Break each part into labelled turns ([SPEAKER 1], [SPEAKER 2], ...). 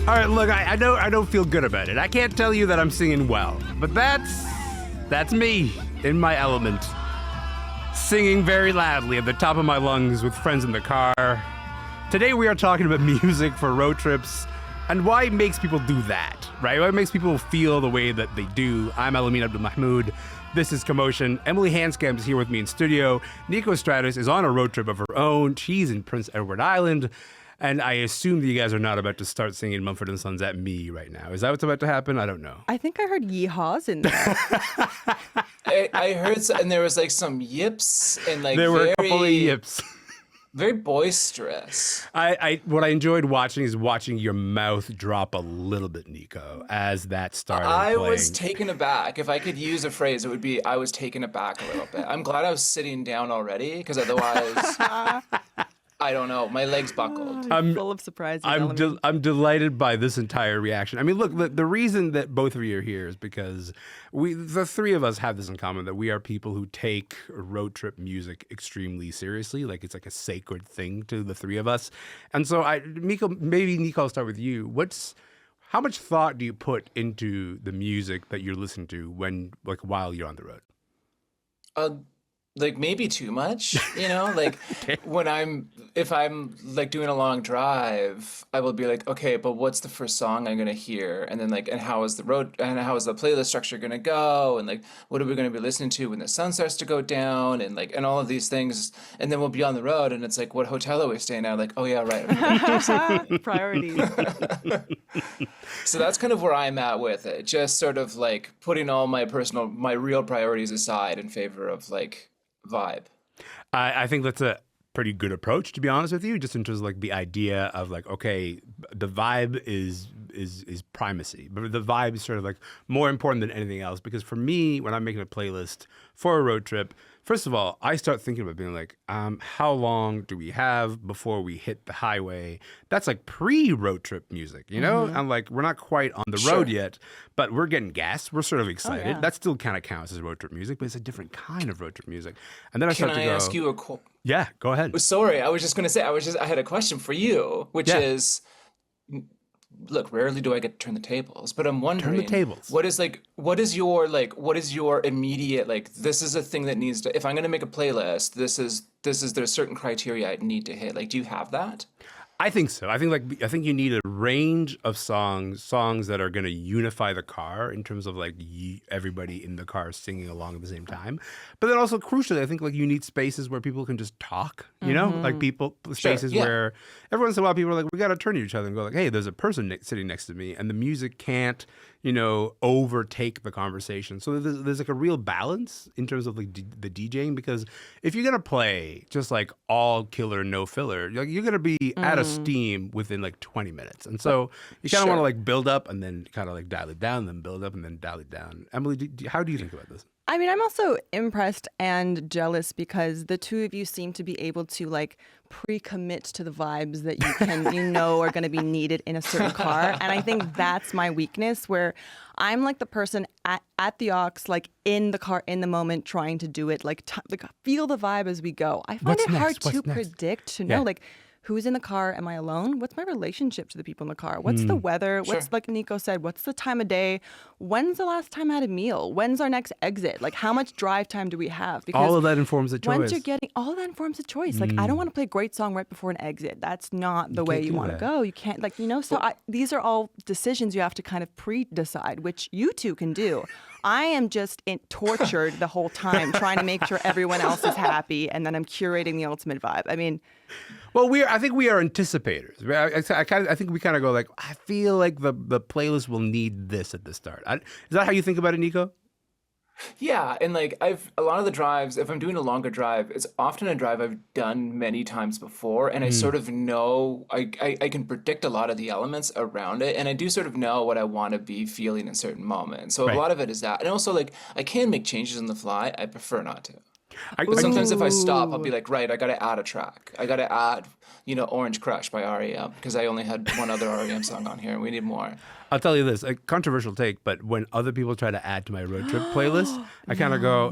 [SPEAKER 1] All right, look, I know I don't feel good about it. I can't tell you that I'm singing well, but that's me in my element. Singing very loudly at the top of my lungs with friends in the car. Today we are talking about music for road trips and why it makes people do that, right? Why it makes people feel the way that they do. I'm Elamin Abdelmahmoud. This is Commotion. Emily Hanscom is here with me in studio. Nico Stratus is on a road trip of her own. She's in Prince Edward Island. And I assume that you guys are not about to start singing Mumford & Sons at me right now. Is that what's about to happen? I don't know.
[SPEAKER 2] I think I heard yeehaws in there.
[SPEAKER 3] I heard, and there was like some yips and like
[SPEAKER 1] there were a couple of yips.
[SPEAKER 3] Very boisterous.
[SPEAKER 1] What I enjoyed watching is watching your mouth drop a little bit, Nico, as that started
[SPEAKER 3] I
[SPEAKER 1] playing.
[SPEAKER 3] was taken aback. If I could use a phrase, it would be I was taken aback a little bit. I'm glad I was sitting down already, because otherwise... I don't know. My legs buckled.
[SPEAKER 2] I'm full of surprises.
[SPEAKER 1] I'm delighted by this entire reaction. I mean, look, the reason that both of you are here is because the three of us have this in common, that we are people who take road trip music extremely seriously. Like, it's like a sacred thing to the three of us. And so, maybe Nico, I'll start with you. How much thought do you put into the music that you're listening to while you're on the road?
[SPEAKER 3] Like maybe too much, like
[SPEAKER 1] Okay.
[SPEAKER 3] if I'm like doing a long drive, I will be like, okay, but what's the first song I'm going to hear? And then and how is the playlist structure going to go? And like, what are we going to be listening to when the sun starts to go down? And and all of these things. And then we'll be on the road and it's like, what hotel are we staying at? Like, oh yeah, right.
[SPEAKER 2] Priorities.
[SPEAKER 3] So that's kind of where I'm at with it. Just sort of like putting all my real priorities aside in favor of like, vibe.
[SPEAKER 1] I think that's a pretty good approach, to be honest with you, just in terms of like the idea of like, okay, the vibe is primacy, but the vibe is sort of like more important than anything else. Because for me, when I'm making a playlist for a road trip, first of all, I start thinking about being like, how long do we have before we hit the highway? That's like pre-road trip music, Mm-hmm. I'm like, we're not quite on the road yet, but we're getting gas. We're sort of excited. Oh, yeah. That still kind of counts as road trip music, but it's a different kind of road trip music. And then
[SPEAKER 3] Can I ask you
[SPEAKER 1] Yeah, go ahead.
[SPEAKER 3] Sorry, I was just going to say, I had a question for you, which is, look, rarely do I get to turn the tables, but I'm wondering,
[SPEAKER 1] turn the tables.
[SPEAKER 3] what is your immediate, like, this is a thing that needs to, if I'm going to make a playlist, there's certain criteria I need to hit. Like, do you have that?
[SPEAKER 1] I think so. I think you need a range of songs that are going to unify the car in terms of like everybody in the car singing along at the same time. But then also crucially, I think like you need spaces where people can just talk, like spaces where every once in a while people are like, we got to turn to each other and go like, hey, there's a person sitting next to me, and the music can't, overtake the conversation. So there's like a real balance in terms of like the DJing, because if you're going to play just like all killer, no filler, you're going to be out of steam within like 20 minutes. And so you kind of want to like build up and then kind of like dial it down, then build up and then dial it down. Emily, how do you think about this?
[SPEAKER 2] I mean, I'm also impressed and jealous because the two of you seem to be able to like pre-commit to the vibes that are going to be needed in a certain car. And I think that's my weakness, where I'm like the person at the aux, like in the car, in the moment, trying to do it, like feel the vibe as we go. I find it hard to predict, to know, like, who's in the car? Am I alone? What's my relationship to the people in the car? What's the weather? What's, like Nico said, what's the time of day? When's the last time I had a meal? When's our next exit? Like, how much drive time do we have?
[SPEAKER 1] Because all of that informs the choice.
[SPEAKER 2] All of that informs the choice. Like, I don't want to play a great song right before an exit. That's not the way you want to go. You can't, like, so these are all decisions you have to kind of pre-decide, which you two can do. I am just tortured the whole time trying to make sure everyone else is happy, and then I'm curating the ultimate vibe. I mean...
[SPEAKER 1] Well, I think we are anticipators. I think we kind of go like, I feel like the playlist will need this at the start. Is that how you think about it, Nico?
[SPEAKER 3] Yeah, and like a lot of the drives, if I'm doing a longer drive, it's often a drive I've done many times before, and I sort of know, I can predict a lot of the elements around it, and I do sort of know what I want to be feeling in certain moments. So a lot of it is that. And also, like, I can make changes on the fly. I prefer not to. But sometimes if I stop, I'll be like, right, I got to add a track. I got to add, Orange Crush by REM, because I only had one other REM song on here and we need more.
[SPEAKER 1] I'll tell you this, a controversial take, but when other people try to add to my road trip playlist, I kind of go,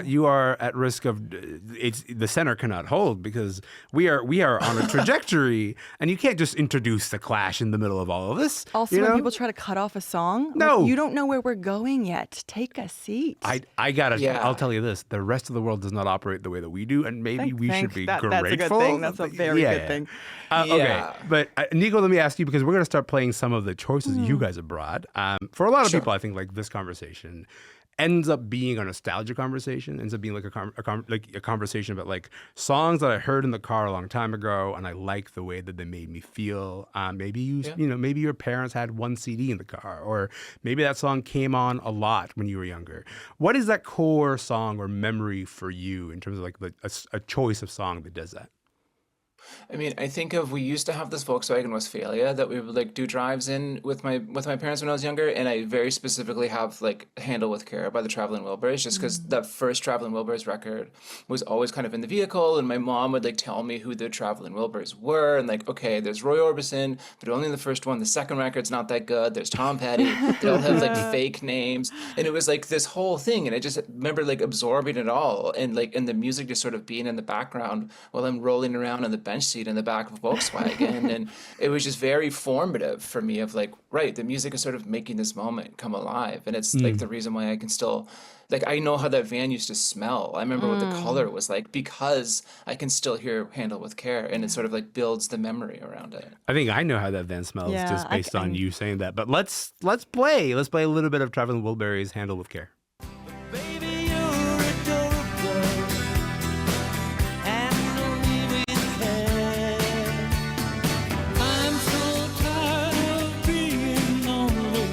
[SPEAKER 1] you are at risk of, the center cannot hold because we are on a trajectory and you can't just introduce the Clash in the middle of all of this.
[SPEAKER 2] Also,
[SPEAKER 1] you
[SPEAKER 2] when
[SPEAKER 1] know?
[SPEAKER 2] people try to cut off a song,
[SPEAKER 1] No.
[SPEAKER 2] like, you don't know where we're going yet. Take a seat.
[SPEAKER 1] I'll tell you this, the rest of the world does not operate the way that we do, and maybe we should be grateful.
[SPEAKER 2] That's a good thing. That's a very good thing.
[SPEAKER 1] Okay, but Nico, let me ask you, because we're going to start playing some of the choices you guys have brought. For a lot of people, I think like this conversation ends up being a nostalgia conversation, ends up being like a conversation about like songs that I heard in the car a long time ago, and I like the way that they made me feel. Maybe maybe your parents had one CD in the car, or maybe that song came on a lot when you were younger. What is that core song or memory for you in terms of like a choice of song that does that?
[SPEAKER 3] I mean, I think we used to have this Volkswagen Westphalia that we would like do drives in with my parents when I was younger, and I very specifically have like Handle with Care by the Traveling Wilburys, just because that first Traveling Wilburys record was always kind of in the vehicle, and my mom would like tell me who the Traveling Wilburys were, and like, okay, there's Roy Orbison, but only in the first one. The second record's not that good. There's Tom Petty. They all have like fake names, and it was like this whole thing, and I just remember like absorbing it all, and the music just sort of being in the background while I'm rolling around on the bench seat in the back of a Volkswagen. And it was just very formative for me of like, right, the music is sort of making this moment come alive. And it's like the reason why I can still, like, I know how that van used to smell. I remember what the color was like because I can still hear Handle with Care, and it sort of like builds the memory around it.
[SPEAKER 1] I think I know how that van smells just based on you saying that. But let's play a little bit of Traveling Wilburys' Handle with Care.
[SPEAKER 4] Baby, you're adorable, and only with care. I'm so tired of being lonely.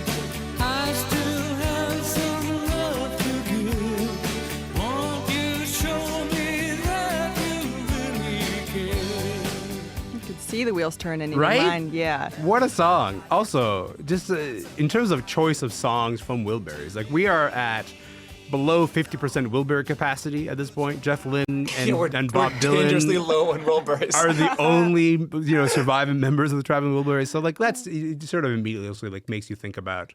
[SPEAKER 4] I still have some love to give. Won't you show me that you really care?
[SPEAKER 2] You could see the wheels turning in
[SPEAKER 1] Right?
[SPEAKER 2] your mind. Yeah.
[SPEAKER 1] What a song. Also, just in terms of choice of songs from Wilburys, like we are at below 50% Wilbury capacity at this point. Jeff Lynne and Bob Dylan
[SPEAKER 3] Dangerously low on Wilburys.
[SPEAKER 1] are the only surviving members of the Traveling Wilburys. So like that's it sort of immediately also, like makes you think about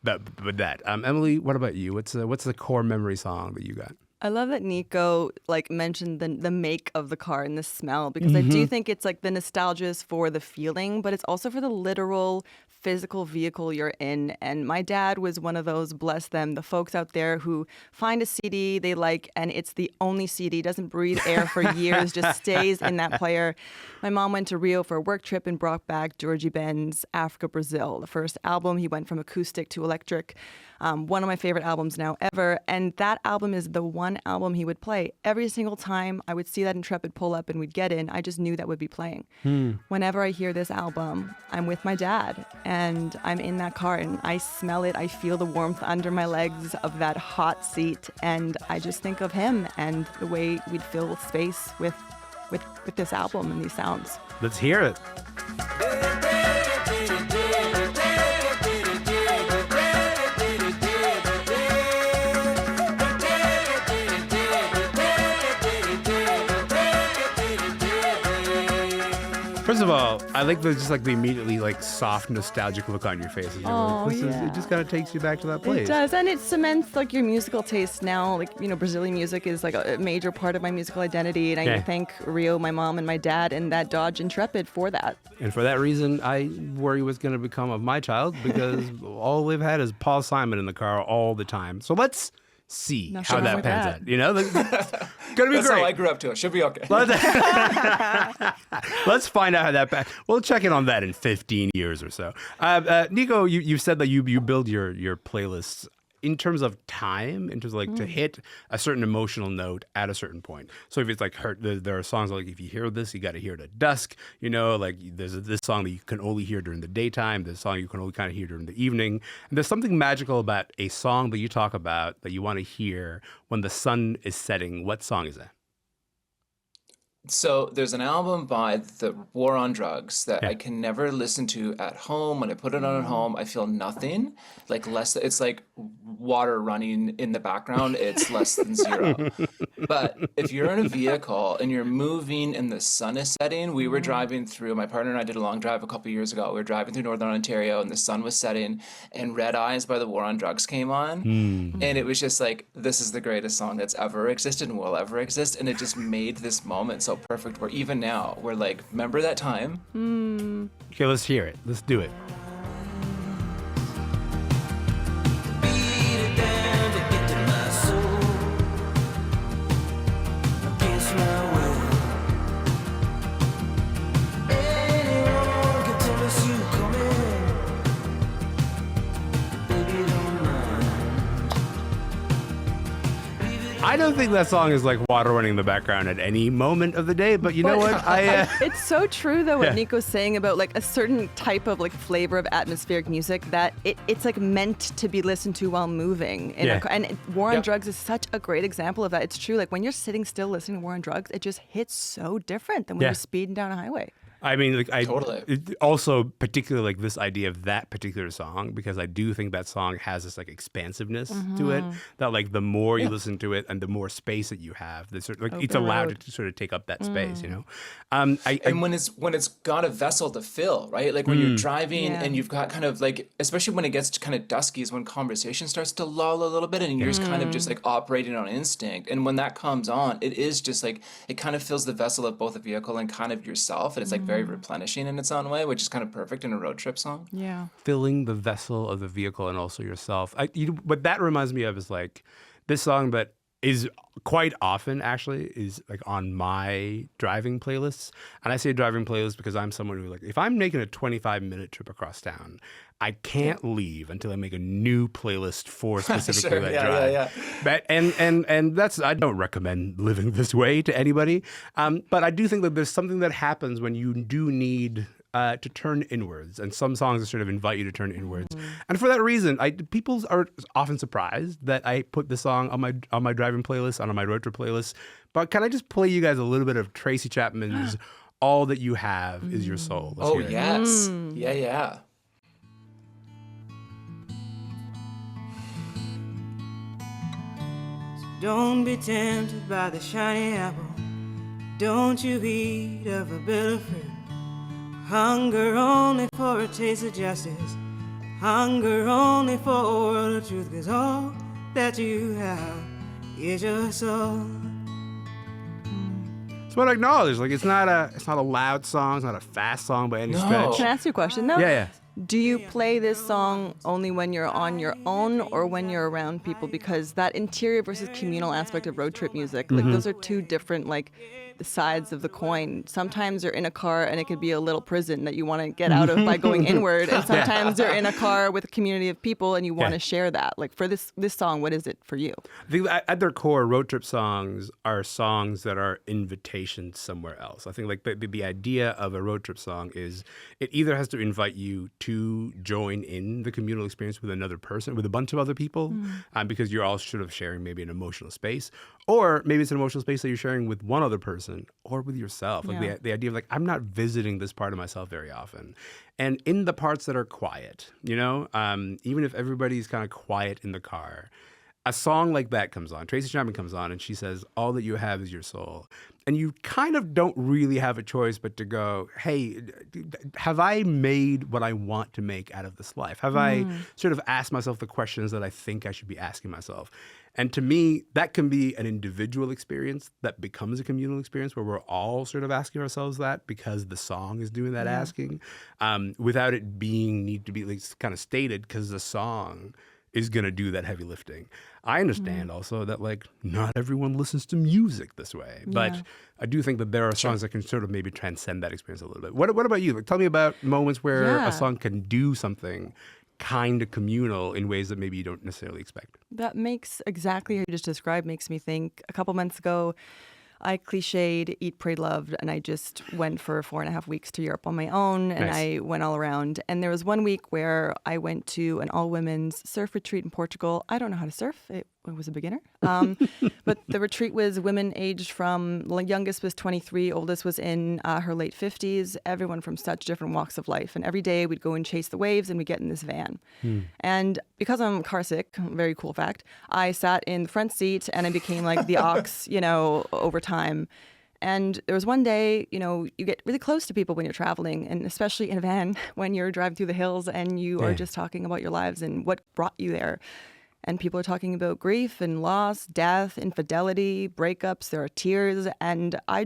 [SPEAKER 1] that. Emily, what about you? What's the core memory song that you got?
[SPEAKER 2] I love that Nico like mentioned the make of the car and the smell, because I do think it's like the nostalgia is for the feeling, but it's also for the literal physical vehicle you're in. And my dad was one of those, bless them, the folks out there who find a CD they like and it's the only CD, doesn't breathe air for years, just stays in that player. My mom went to Rio for a work trip and brought back Georgie Ben's Africa Brazil, the first album. He went from acoustic to electric. One of my favorite albums now ever. And that album is the one album he would play. Every single time I would see that Intrepid pull up and we'd get in, I just knew that would be playing. Whenever I hear this album, I'm with my dad and I'm in that car and I smell it. I feel the warmth under my legs of that hot seat. And I just think of him and the way we'd fill space with this album and these sounds.
[SPEAKER 1] Let's hear it. First of all, I like the immediately like soft nostalgic look on your face. It just kind of takes you back to that place.
[SPEAKER 2] It does, and it cements like your musical taste now. Like, Brazilian music is like a major part of my musical identity, and I thank Rio, my mom, and my dad, and that Dodge Intrepid for that.
[SPEAKER 1] And for that reason, I worry what's going to become of my child, because all they've had is Paul Simon in the car all the time. So let's see how that pans out. Gonna be
[SPEAKER 3] That's
[SPEAKER 1] great.
[SPEAKER 3] how I grew up to. It should be okay.
[SPEAKER 1] Let's find out how that pans. We'll check in on that in 15 years or so. Nico, you said that you build your playlists in terms of time, in terms of like to hit a certain emotional note at a certain point. So if it's like there are songs like if you hear this, you got to hear it at dusk. Like there's this song that you can only hear during the daytime. There's a song you can only kind of hear during the evening. And there's something magical about a song that you talk about that you want to hear when the sun is setting. What song is that?
[SPEAKER 3] So there's an album by the War on Drugs that
[SPEAKER 1] Yeah.
[SPEAKER 3] I can never listen to at home. When I put it on at home, I feel nothing. Like less, it's like water running in the background. It's less than zero. But if you're in a vehicle and you're moving and the sun is setting, we were driving through, my partner and I did a long drive a couple years ago. We were driving through Northern Ontario and the sun was setting and Red Eyes by the War on Drugs came on. And it was just like, this is the greatest song that's ever existed and will ever exist. And it just made this moment so perfect where even now we're like, remember that time?
[SPEAKER 1] Okay, let's hear it. Let's do it.
[SPEAKER 4] Beat it down to get to my soul. Against my will. Anyone can tell us you coming. Baby, don't mind.
[SPEAKER 1] I don't think that song is like water running in the background at any moment of the day, but you know what?
[SPEAKER 2] It's so true though what
[SPEAKER 1] Yeah.
[SPEAKER 2] Nico's saying about like a certain type of like flavor of atmospheric music that it's like meant to be listened to while moving.
[SPEAKER 1] Yeah.
[SPEAKER 2] And War on
[SPEAKER 3] Yep.
[SPEAKER 2] Drugs is such a great example of that. It's true. Like when you're sitting still listening to War on Drugs, it just hits so different than when
[SPEAKER 1] Yeah.
[SPEAKER 2] you're speeding down a highway.
[SPEAKER 1] I mean, like
[SPEAKER 3] Totally.
[SPEAKER 1] Also, particularly like this idea of that particular song, because I do think that song has this like expansiveness to it. That like the more you listen to it and the more space that you have, the sort of, like it's
[SPEAKER 2] Open
[SPEAKER 1] allowed
[SPEAKER 2] road.
[SPEAKER 1] to sort of take up that space. You know,
[SPEAKER 3] And when it's got a vessel to fill, right? Like when you're driving
[SPEAKER 2] Yeah.
[SPEAKER 3] and you've got kind of like, especially when it gets to kind of dusky is when conversation starts to lull a little bit and you're just kind of just like operating on instinct. And when that comes on, it is just like, it kind of fills the vessel of both the vehicle and kind of yourself. And it's like very replenishing in its own way, which is kind of perfect in a road trip song.
[SPEAKER 2] Yeah.
[SPEAKER 1] filling the vessel of the vehicle and also yourself. What that reminds me of is like this song that is quite often actually is like on my driving playlists. And I say driving playlist because I'm someone who like, if I'm making a 25-minute trip across town, I can't leave until I make a new playlist for specifically
[SPEAKER 3] Sure,
[SPEAKER 1] that
[SPEAKER 3] yeah,
[SPEAKER 1] drive.
[SPEAKER 3] yeah.
[SPEAKER 1] But, and that's, I don't recommend living this way to anybody. But I do think that there's something that happens when you do need to turn inwards, and some songs sort of invite you to turn inwards. And for that reason, people are often surprised that I put this song on my driving playlist, on my road trip playlist. But can I just play you guys a little bit of Tracy Chapman's "All That You Have Is Your Soul"? Let's
[SPEAKER 3] Oh,
[SPEAKER 1] hear it.
[SPEAKER 3] yes. Yeah, yeah.
[SPEAKER 5] Don't be tempted by the shiny apple. Don't you eat of a bitter fruit. Hunger only for a taste of justice. Hunger only for a world of truth. 'Cause all that you have is your soul.
[SPEAKER 1] So what I acknowledge, like it's not a loud song, it's not a fast song by any
[SPEAKER 3] No.
[SPEAKER 1] stretch.
[SPEAKER 2] Can I ask you a question though?
[SPEAKER 1] Yeah.
[SPEAKER 2] Do you play this song only when you're on your own or when you're around people? Because that interior versus communal aspect of road trip music, like those are two different like sides of the coin. Sometimes you're in a car and it could be a little prison that you want to get out of by going inward, and sometimes you're in a car with a community of people and you want to share that. Like for this song, what is it for you?
[SPEAKER 1] I think at their core, road trip songs are songs that are invitations somewhere else. I think like the idea of a road trip song is it either has to invite you to join in the communal experience with another person, with a bunch of other people, because you're all sort of sharing maybe an emotional space, or maybe it's an emotional space that you're sharing with one other person or with yourself. Like
[SPEAKER 2] Yeah.
[SPEAKER 1] the idea of like, I'm not visiting this part of myself very often. And in the parts that are quiet, you know, even if everybody's kind of quiet in the car, a song like that comes on. Tracy Chapman comes on and she says, "All that you have is your soul." And you kind of don't really have a choice but to go, hey, have I made what I want to make out of this life? Have I sort of asked myself the questions that I think I should be asking myself? And to me, that can be an individual experience that becomes a communal experience where we're all sort of asking ourselves that because the song is doing that asking, without it need to be like kind of stated because the song is going to do that heavy lifting. I understand also that like not everyone listens to music this way, but I do think that there are songs that can sort of maybe transcend that experience a little bit. What about you? Like, tell me about moments where
[SPEAKER 2] Yeah.
[SPEAKER 1] a song can do something kind of communal in ways that maybe you don't necessarily expect.
[SPEAKER 2] That makes exactly what you just described makes me think a couple months ago, I cliched Eat, Pray, Loved, and I just went for 4.5 weeks to Europe on my own, and
[SPEAKER 1] Nice.
[SPEAKER 2] I went all around. And there was one week where I went to an all-women's surf retreat in Portugal. I don't know how to surf. was a beginner. But the retreat was women aged from, the youngest was 23, oldest was in her late 50s, everyone from such different walks of life. And every day we'd go and chase the waves and we'd get in this van. And because I'm car sick, very cool fact, I sat in the front seat and I became like the ox, over time. And there was one day, you get really close to people when you're traveling, and especially in a van when you're driving through the hills and you are just talking about your lives and what brought you there. And people are talking about grief and loss, death, infidelity, breakups. There are tears. And I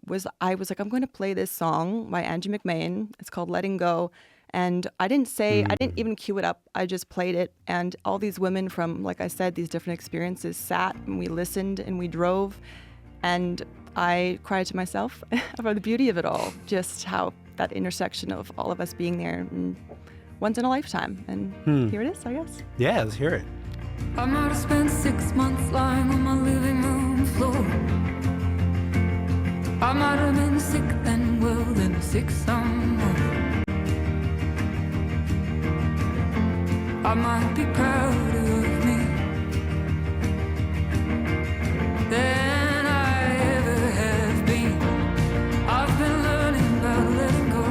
[SPEAKER 2] was like, I'm going to play this song by Angie McMahon. It's called Letting Go. And I didn't even cue it up. I just played it. And all these women from, like I said, these different experiences sat and we listened and we drove. And I cried to myself about the beauty of it all, just how that intersection of all of us being there once in a lifetime. And here it is, I guess.
[SPEAKER 1] Yeah, let's hear it.
[SPEAKER 6] I might have spent 6 months lying on my living room floor. I might have been sick and well, then sick some more. I might be proud of me than I ever have been. I've been learning about letting go.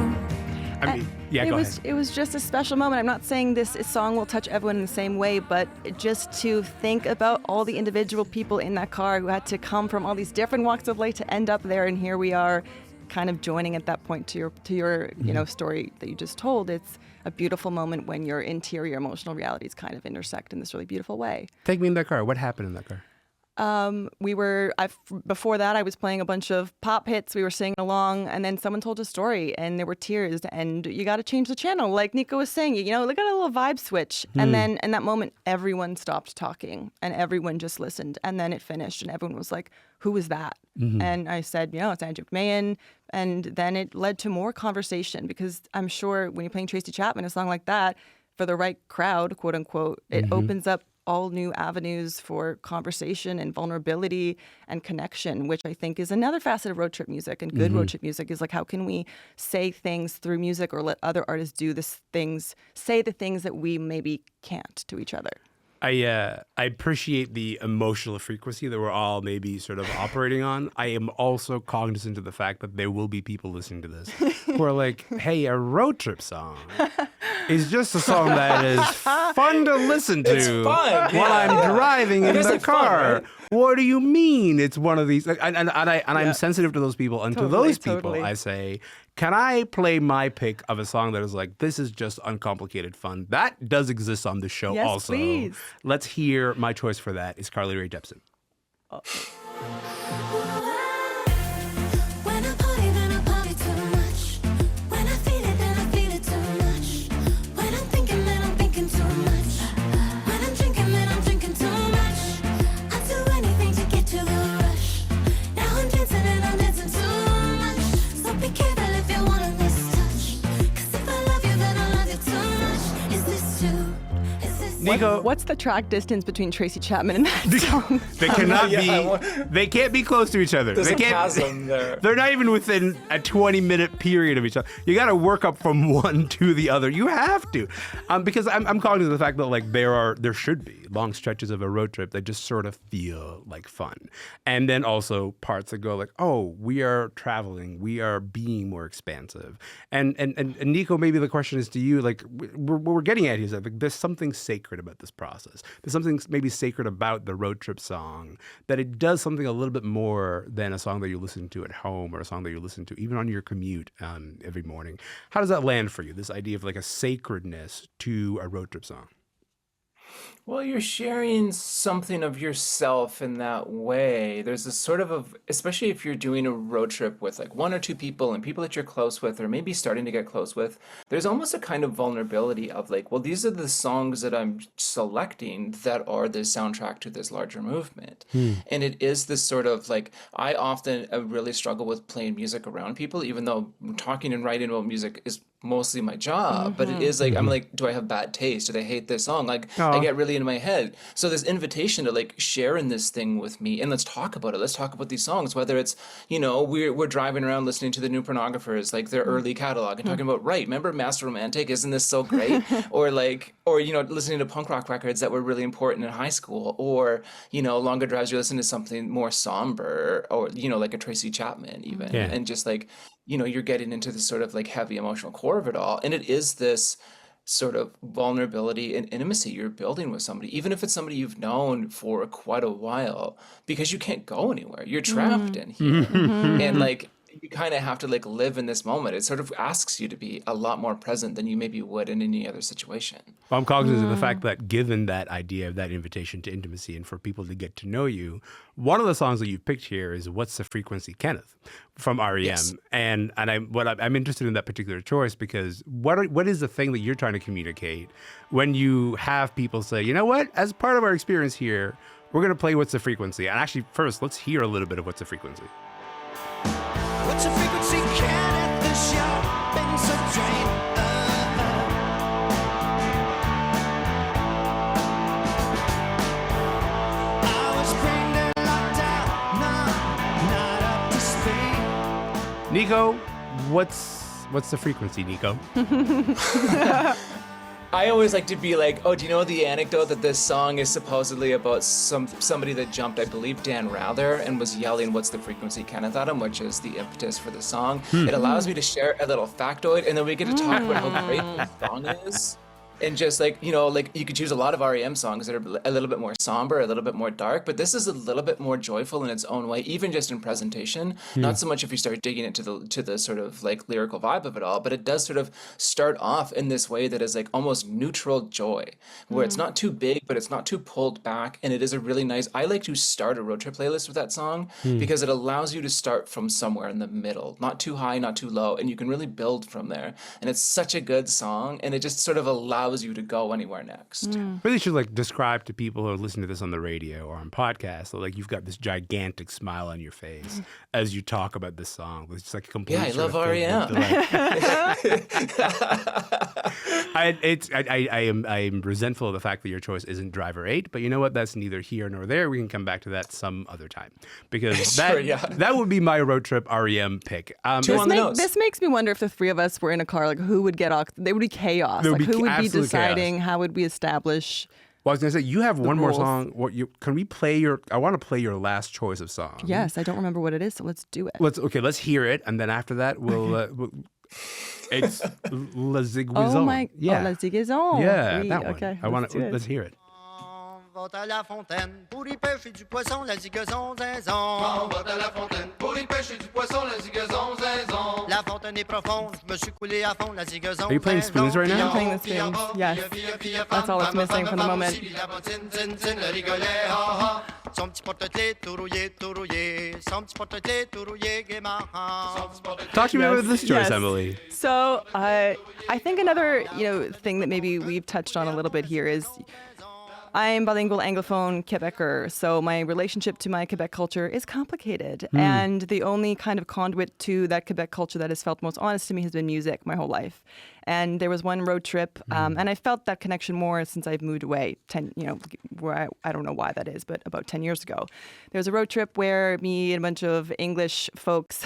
[SPEAKER 1] I mean, yeah, go ahead.
[SPEAKER 2] It was just a special moment. I'm not saying this song will touch everyone in the same way, but just to think about all the individual people in that car who had to come from all these different walks of life to end up there, and here we are, kind of joining at that point to your story that you just told. It's a beautiful moment when your interior emotional realities kind of intersect in this really beautiful way.
[SPEAKER 1] Take me in that car. What happened in that car?
[SPEAKER 2] Before that, I was playing a bunch of pop hits. We were singing along, and then someone told a story, and there were tears, and you got to change the channel. Like Nico was saying, look at a little vibe switch. And then in that moment, everyone stopped talking, and everyone just listened. And then it finished, and everyone was like, who was that? And I said, it's Andrew McMahon. And then it led to more conversation, because I'm sure when you're playing Tracy Chapman, a song like that, for the right crowd, quote unquote, it opens up all new avenues for conversation and vulnerability and connection, which I think is another facet of road trip music. And good road trip music is like, how can we say things through music or let other artists say the things that we maybe can't to each other?
[SPEAKER 1] I appreciate the emotional frequency that we're all maybe sort of operating on. I am also cognizant of the fact that there will be people listening to this who are like, hey, a road trip song is just a song that is fun to listen to
[SPEAKER 3] It's fun,
[SPEAKER 1] while I'm driving in
[SPEAKER 3] It is,
[SPEAKER 1] the
[SPEAKER 3] like, fun,
[SPEAKER 1] car.
[SPEAKER 3] right?
[SPEAKER 1] What do you mean it's one of these? I'm sensitive to those people. And to those people,
[SPEAKER 2] Totally.
[SPEAKER 1] I say, can I play my pick of a song that is like, this is just uncomplicated fun? That does exist on the show
[SPEAKER 2] Yes,
[SPEAKER 1] also.
[SPEAKER 2] please.
[SPEAKER 1] Let's hear my choice for that is Carly Rae Jepsen.
[SPEAKER 7] When I party, then I party too much. When I feel it, then I feel it too much. When I'm thinking, then I'm thinking too much. When I'm drinking, then I'm drinking too much. I'll do anything to get to the rush. Now I'm dancing and I'm dancing too much. So be careful if you wanna miss touch. 'Cause if I love you, then I love you too much. Is this too? Is this
[SPEAKER 1] Nico,
[SPEAKER 2] What's the track distance between Tracy Chapman and that song?
[SPEAKER 1] they cannot
[SPEAKER 3] Yeah,
[SPEAKER 1] they can't be close to each other.
[SPEAKER 3] There's
[SPEAKER 1] They
[SPEAKER 3] a
[SPEAKER 1] can't.
[SPEAKER 3] chasm there.
[SPEAKER 1] They're not even within a 20-minute period of each other. You got to work up from one to the other. You have to, because I'm cognizant of the fact that like there should be long stretches of a road trip that just sort of feel like fun, and then also parts that go like, oh, we are traveling, we are being more expansive. And Nico, maybe the question is to you, like what we're getting at here is that like, there's something sacred about this process. There's something maybe sacred about the road trip song, that it does something a little bit more than a song that you listen to at home or a song that you listen to even on your commute every morning. How does that land for you, this idea of like a sacredness to a road trip song?
[SPEAKER 3] Well, you're sharing something of yourself in that way. There's this sort of, especially if you're doing a road trip with like one or two people and people that you're close with, or maybe starting to get close with, there's almost a kind of vulnerability of like, well, these are the songs that I'm selecting that are the soundtrack to this larger movement. And it is this sort of like, I often really struggle with playing music around people, even though talking and writing about music is mostly my job, but it is like, I'm like, do I have bad taste? Do they hate this song? Like, I get really entirely in my head. So this invitation to like share in this thing with me and let's talk about it. Let's talk about these songs, whether it's, we're driving around listening to the New Pornographers, like their early catalog and talking about, right, remember Master Romantic? Isn't this so great? or listening to punk rock records that were really important in high school, or, longer drives, you're listening to something more somber, or, like a Tracy Chapman even.
[SPEAKER 1] Yeah.
[SPEAKER 3] And just like, you're getting into this sort of like heavy emotional core of it all. And it is this sort of vulnerability and intimacy you're building with somebody, even if it's somebody you've known for quite a while, because you can't go anywhere. You're trapped in here. And like, you kind of have to like live in this moment. It sort of asks you to be a lot more present than you maybe would in any other situation.
[SPEAKER 1] Well, I'm cognizant of the fact that given that idea of that invitation to intimacy and for people to get to know you, one of the songs that you've picked here is "What's the Frequency, Kenneth" from REM.
[SPEAKER 3] Yes.
[SPEAKER 1] And I'm interested in that particular choice because what is the thing that you're trying to communicate when you have people say, you know what, as part of our experience here, we're going to play "What's the Frequency." And actually, first, let's hear a little bit of "What's the Frequency."
[SPEAKER 4] What's the frequency, Kenneth? The shopping's a drain. I was brain dead, locked out, not up to speed.
[SPEAKER 1] Nico, what's the frequency, Nico?
[SPEAKER 3] I always like to be like, oh, do you know the anecdote that this song is supposedly about somebody that jumped, I believe, Dan Rather, and was yelling, "What's the frequency, Kenneth?" at him, which is the impetus for the song. It allows me to share a little factoid, and then we get to talk about how great the song is. And just like, like you could choose a lot of REM songs that are a little bit more somber, a little bit more dark, but this is a little bit more joyful in its own way, even just in presentation. Not so much if you start digging into the sort of like lyrical vibe of it all, but it does sort of start off in this way that is like almost neutral joy, where it's not too big, but it's not too pulled back. And it is a really nice, I like to start a road trip playlist with that song because it allows you to start from somewhere in the middle, not too high, not too low, and you can really build from there. And it's such a good song, and it just sort of allows you to go anywhere next.
[SPEAKER 1] Really should like describe to people who are listening to this on the radio or on podcasts, so like you've got this gigantic smile on your face as you talk about this song. It's just like a complete.
[SPEAKER 3] Yeah, I
[SPEAKER 1] sort
[SPEAKER 3] love
[SPEAKER 1] of thing
[SPEAKER 3] REM.
[SPEAKER 1] I am resentful of the fact that your choice isn't Driver 8, but you know what? That's neither here nor there. We can come back to that some other time because
[SPEAKER 3] Sure, yeah.
[SPEAKER 1] that would be my road trip REM pick.
[SPEAKER 3] Two on the nose.
[SPEAKER 2] This makes me wonder if the three of us were in a car, like who would get off? There would be chaos.
[SPEAKER 1] There would
[SPEAKER 2] Like
[SPEAKER 1] be
[SPEAKER 2] who would be
[SPEAKER 1] absolute
[SPEAKER 2] deciding?
[SPEAKER 1] chaos.
[SPEAKER 2] How would we establish?
[SPEAKER 1] Well, I was gonna say you have one more
[SPEAKER 2] rules.
[SPEAKER 1] song. Can we play your? I want to play your last choice of song.
[SPEAKER 2] Yes, I don't remember what it is, so let's do it.
[SPEAKER 1] Let's hear it, and then after that it's La Zigouizon.
[SPEAKER 2] Oh my!
[SPEAKER 1] Yeah.
[SPEAKER 2] Oh, La Zigouizon.
[SPEAKER 1] Yeah,
[SPEAKER 2] Oui,
[SPEAKER 1] that one.
[SPEAKER 2] Okay,
[SPEAKER 1] I want
[SPEAKER 2] let's do it.
[SPEAKER 1] Let's hear it.
[SPEAKER 8] Va à la fontaine pour y pêcher du poisson, la zigazon, zinzon.
[SPEAKER 9] On va à la fontaine pour y pêcher du poisson, la zigazon, zinzon.
[SPEAKER 8] La fontaine est profonde, je me suis coulé à fond, la zigazon.
[SPEAKER 1] Are you playing spoons right now?
[SPEAKER 2] I'm playing the spoons. Yes. That's all that's missing for the moment.
[SPEAKER 8] La bottine, zin, zin, le rigolet, ha, ha. Son petit porte-clés tout rouillé, son petit porte-clés tout rouillé, gaiement.
[SPEAKER 1] Talk to me about this choice,
[SPEAKER 2] yes.
[SPEAKER 1] Emily.
[SPEAKER 2] So I think another thing that maybe we've touched on a little bit here is I'm bilingual Anglophone Quebecer, so my relationship to my Quebec culture is complicated. And the only kind of conduit to that Quebec culture that has felt most honest to me has been music my whole life. And there was one road trip, and I felt that connection more since I've moved away, where I don't know why that is, but about 10 years ago. There was a road trip where me and a bunch of English folks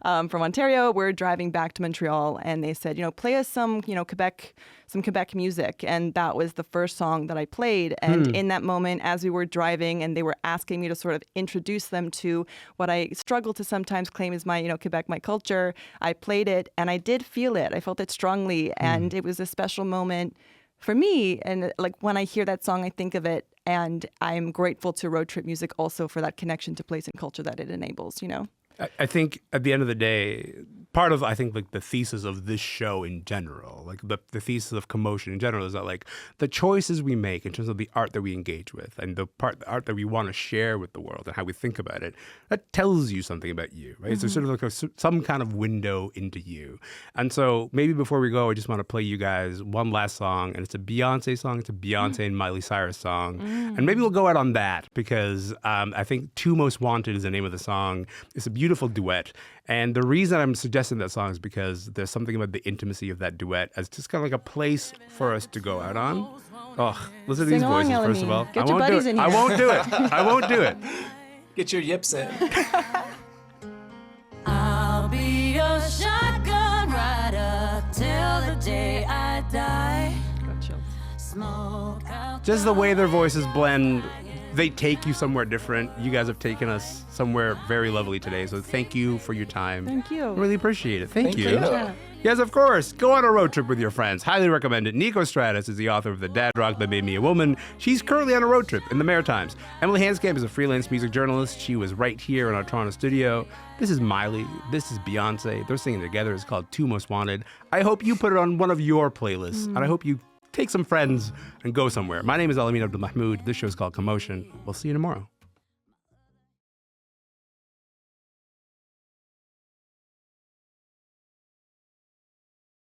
[SPEAKER 2] from Ontario were driving back to Montreal, and they said, play us some Quebec music. And that was the first song that I played. And in that moment, as we were driving and they were asking me to sort of introduce them to what I struggle to sometimes claim is my, Quebec, my culture, I played it and I did feel it. I felt it strongly. And it was a special moment for me. And like when I hear that song, I think of it. And I'm grateful to road trip music also for that connection to place and culture that it enables,
[SPEAKER 1] I think at the end of the day, part of, I think, like the thesis of this show in general, like the thesis of Commotion in general is that like the choices we make in terms of the art that we engage with and the art that we want to share with the world and how we think about it, that tells you something about you, right? So sort of like some kind of window into you. And so maybe before we go, I just want to play you guys one last song, and it's a Beyonce song. It's a Beyonce and Miley Cyrus song. And maybe we'll go out on that because I think Two Most Wanted is the name of the song. It's a beautiful duet. And the reason I'm suggesting that song is because there's something about the intimacy of that duet as just kind of like a place for us to go out on. Oh, listen to
[SPEAKER 2] Sing
[SPEAKER 1] these
[SPEAKER 2] along,
[SPEAKER 1] voices, first of
[SPEAKER 2] Elamin.
[SPEAKER 1] all.
[SPEAKER 2] Get
[SPEAKER 1] I
[SPEAKER 2] your
[SPEAKER 1] won't do
[SPEAKER 2] buddies
[SPEAKER 1] it.
[SPEAKER 2] in
[SPEAKER 1] I
[SPEAKER 2] here.
[SPEAKER 1] won't do it. I won't do it.
[SPEAKER 3] Get your yips in.
[SPEAKER 7] I'll be your shotgun rider till the day I die.
[SPEAKER 2] Got chills.
[SPEAKER 7] Smoke out
[SPEAKER 1] Just the way their voices blend, they take you somewhere different. You guys have taken us somewhere very lovely today. So thank you for your time.
[SPEAKER 2] Thank you.
[SPEAKER 1] Really appreciate it. Thank you.
[SPEAKER 3] you.
[SPEAKER 1] Yes, of course. Go on a road trip with your friends. Highly recommend it. Nico Stratus is the author of The Dad Rock That Made Me a Woman. She's currently on a road trip in the Maritimes. Emily Hanscamp is a freelance music journalist. She was right here in our Toronto studio. This is Miley. This is Beyonce. They're singing together. It's called Two Most Wanted. I hope you put it on one of your playlists, and I hope you take some friends and go somewhere. My name is Elamin Abdelmahmoud. This show is called Commotion. We'll see you tomorrow.